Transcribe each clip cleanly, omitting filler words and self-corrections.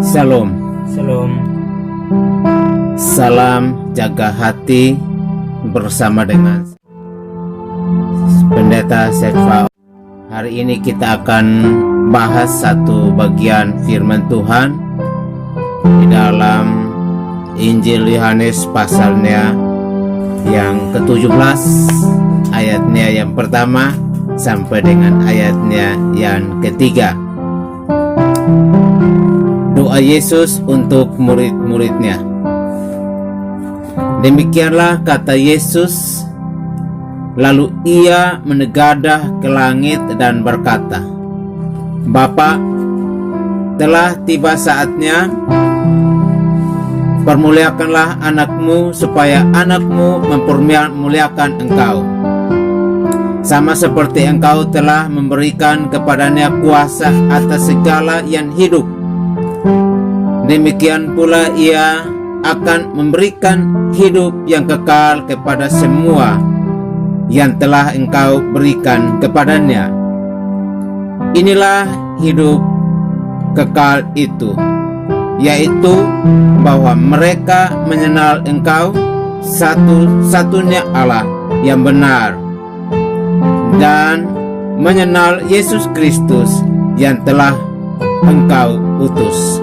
Shalom. Shalom. Salam jaga hati bersama dengan Pendeta Setva. Hari ini kita akan bahas satu bagian firman Tuhan di dalam Injil Yohanes pasalnya yang ke-17, ayatnya yang pertama sampai dengan ayatnya yang ketiga. Doa Yesus untuk murid-muridnya. Demikianlah kata Yesus, lalu ia menegadah ke langit dan berkata, Bapa, telah tiba saatnya, permuliakanlah anakmu supaya anakmu mempermuliakan engkau. Sama seperti engkau telah memberikan kepadanya kuasa atas segala yang hidup, demikian pula ia akan memberikan hidup yang kekal kepada semua yang telah engkau berikan kepadanya. Inilah hidup kekal itu, yaitu bahwa mereka mengenal engkau satu-satunya Allah yang benar, dan mengenal Yesus Kristus yang telah engkau utus.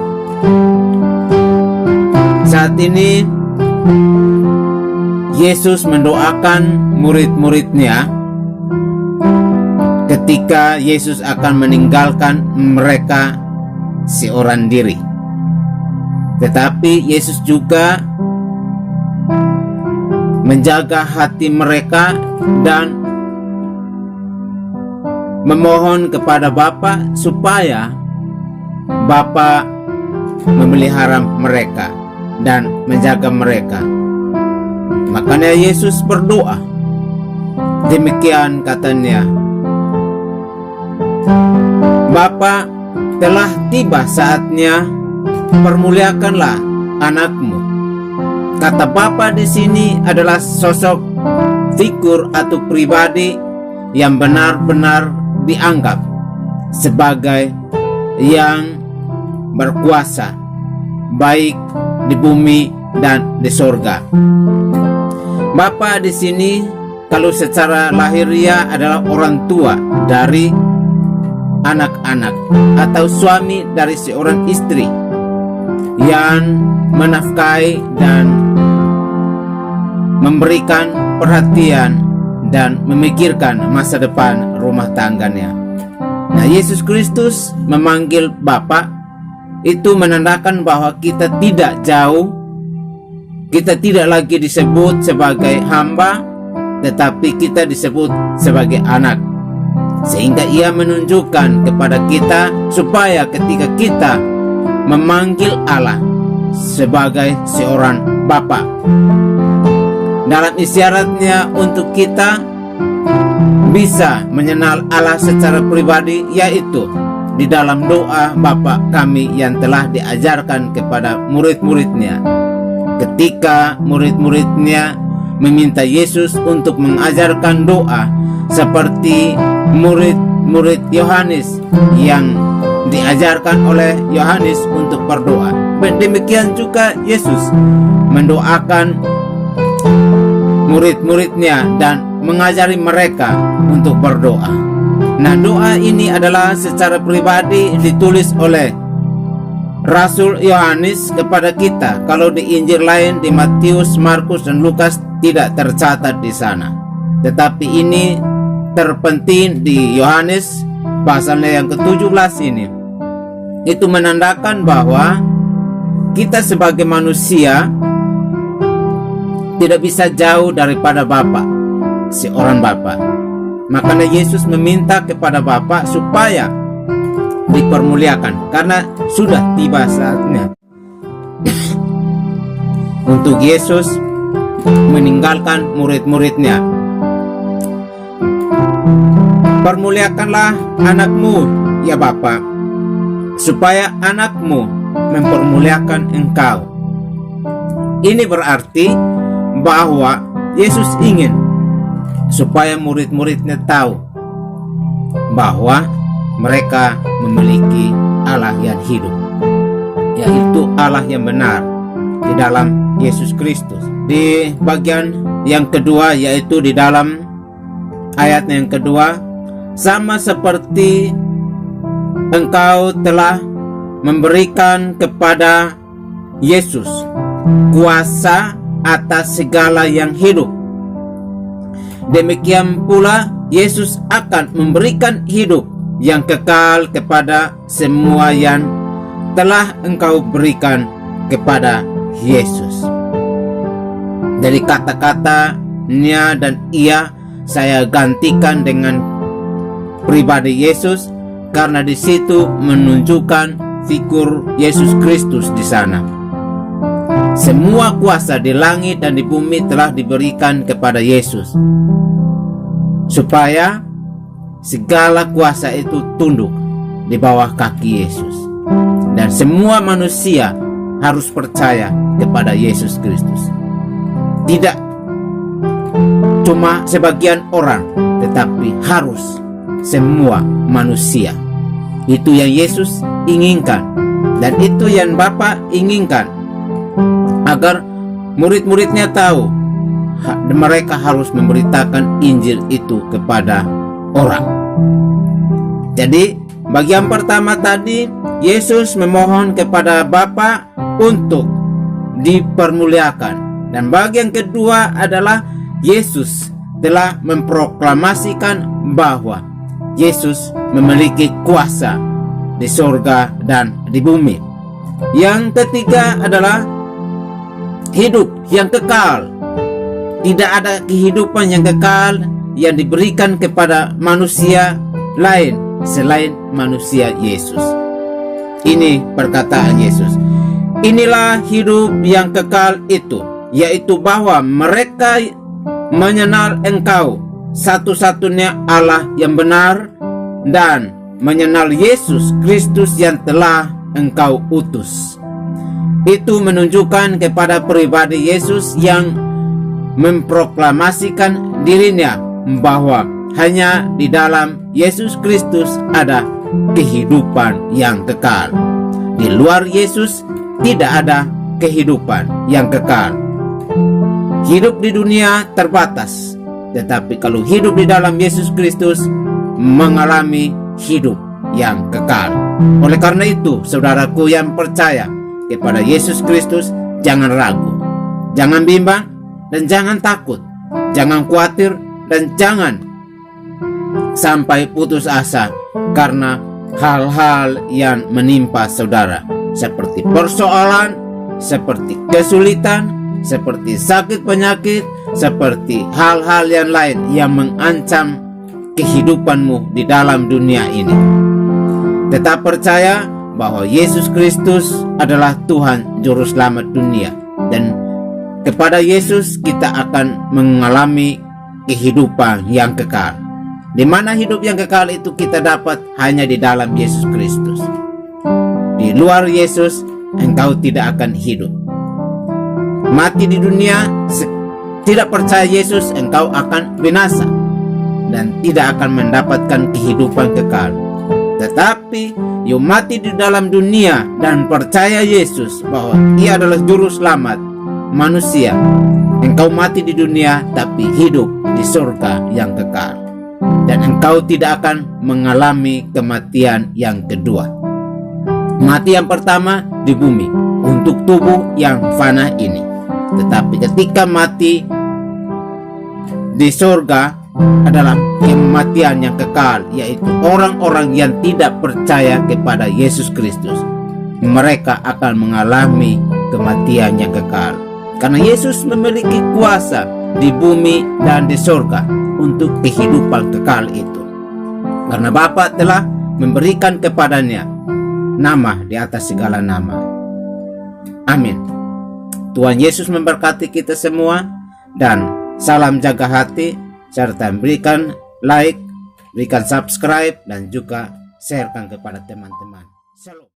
Saat ini Yesus mendoakan murid-muridnya ketika Yesus akan meninggalkan mereka seorang diri. Tetapi Yesus juga menjaga hati mereka dan memohon kepada Bapa supaya Bapa memelihara mereka dan menjaga mereka. Makanya Yesus berdoa. Demikian katanya, Bapa, telah tiba saatnya, permuliakanlah anakmu. Kata Bapa di sini adalah sosok figur atau pribadi yang benar-benar dianggap sebagai yang berkuasa, baik di bumi dan di sorga. Bapa di sini kalau secara lahiriah adalah orang tua dari anak-anak atau suami dari seorang istri yang menafkahi dan memberikan perhatian dan memikirkan masa depan rumah tangganya. Nah, Yesus Kristus memanggil Bapa, itu menandakan bahwa kita tidak jauh, kita tidak lagi disebut sebagai hamba, tetapi kita disebut sebagai anak. Sehingga ia menunjukkan kepada kita supaya ketika kita memanggil Allah sebagai seorang Bapa, dalam isyaratnya untuk kita bisa mengenal Allah secara pribadi, yaitu di dalam doa Bapa kami yang telah diajarkan kepada murid-muridnya. Ketika murid-muridnya meminta Yesus untuk mengajarkan doa seperti murid-murid Yohanes yang diajarkan oleh Yohanes untuk berdoa, demikian juga Yesus mendoakan murid-muridnya dan mengajari mereka untuk berdoa. Nah, doa ini adalah secara pribadi ditulis oleh Rasul Yohanes kepada kita. Kalau di Injil lain, di Matius, Markus, dan Lukas tidak tercatat di sana. Tetapi ini terpenting di Yohanes pasalnya yang ke-17 ini. Itu menandakan bahwa kita sebagai manusia tidak bisa jauh daripada Bapa, seorang Bapa. Makanya Yesus meminta kepada Bapa supaya dipermuliakan, karena sudah tiba saatnya untuk Yesus meninggalkan murid-muridnya. Permuliakanlah anakmu, ya Bapa, supaya anakmu mempermuliakan engkau. Ini berarti bahwa Yesus ingin supaya murid-muridnya tahu bahwa mereka memiliki Allah yang hidup, yaitu Allah yang benar di dalam Yesus Kristus. Di bagian yang kedua, yaitu di dalam ayat yang kedua, sama seperti engkau telah memberikan kepada Yesus kuasa atas segala yang hidup, demikian pula Yesus akan memberikan hidup yang kekal kepada semua yang telah engkau berikan kepada Yesus. Dari kata-kata nya dan ia saya gantikan dengan pribadi Yesus, karena di situ menunjukkan figur Yesus Kristus di sana. Semua kuasa di langit dan di bumi telah diberikan kepada Yesus, supaya segala kuasa itu tunduk di bawah kaki Yesus. Dan semua manusia harus percaya kepada Yesus Kristus. Tidak cuma sebagian orang, tetapi harus semua manusia. Itu yang Yesus inginkan, dan itu yang Bapa inginkan, agar murid-muridnya tahu mereka harus memberitakan Injil itu kepada orang. Jadi bagian pertama tadi, Yesus memohon kepada Bapa untuk dipermuliakan, dan bagian kedua adalah Yesus telah memproklamasikan bahwa Yesus memiliki kuasa di surga dan di bumi. Yang ketiga adalah hidup yang kekal. Tidak ada kehidupan yang kekal yang diberikan kepada manusia lain selain manusia Yesus. Ini perkataan Yesus. Inilah hidup yang kekal itu, yaitu bahwa mereka mengenal Engkau, satu-satunya Allah yang benar, dan mengenal Yesus Kristus yang telah Engkau utus. Itu menunjukkan kepada pribadi Yesus yang memproklamasikan dirinya bahwa hanya di dalam Yesus Kristus ada kehidupan yang kekal. Di luar Yesus tidak ada kehidupan yang kekal. Hidup di dunia terbatas, tetapi kalau hidup di dalam Yesus Kristus mengalami hidup yang kekal. Oleh karena itu, saudaraku yang percaya kepada Yesus Kristus, jangan ragu, jangan bimbang, dan jangan takut, jangan khawatir, dan jangan sampai putus asa karena hal-hal yang menimpa saudara, seperti persoalan, seperti kesulitan, seperti sakit penyakit, seperti hal-hal yang lain yang mengancam kehidupanmu di dalam dunia ini. Tetap percaya bahwa Yesus Kristus adalah Tuhan Juru Selamat dunia, dan kepada Yesus kita akan mengalami kehidupan yang kekal. Di mana hidup yang kekal itu kita dapat hanya di dalam Yesus Kristus. Di luar Yesus engkau tidak akan hidup. Mati di dunia, tidak percaya Yesus, engkau akan binasa dan tidak akan mendapatkan kehidupan kekal. Tetapi you mati di dalam dunia dan percaya Yesus bahwa Ia adalah Juru Selamat manusia, engkau mati di dunia tapi hidup di surga yang kekal, dan engkau tidak akan mengalami kematian yang kedua. Mati yang pertama di bumi untuk tubuh yang fana ini, tetapi ketika mati di surga adalah kematian yang kekal, yaitu orang-orang yang tidak percaya kepada Yesus Kristus. Mereka akan mengalami kematian yang kekal, karena Yesus memiliki kuasa di bumi dan di surga untuk kehidupan kekal itu, karena Bapa telah memberikan kepadanya nama di atas segala nama. Amin. Tuhan Yesus memberkati kita semua, dan salam jaga hati, serta berikan like, berikan subscribe, dan juga sharekan kepada teman-teman. Shalom.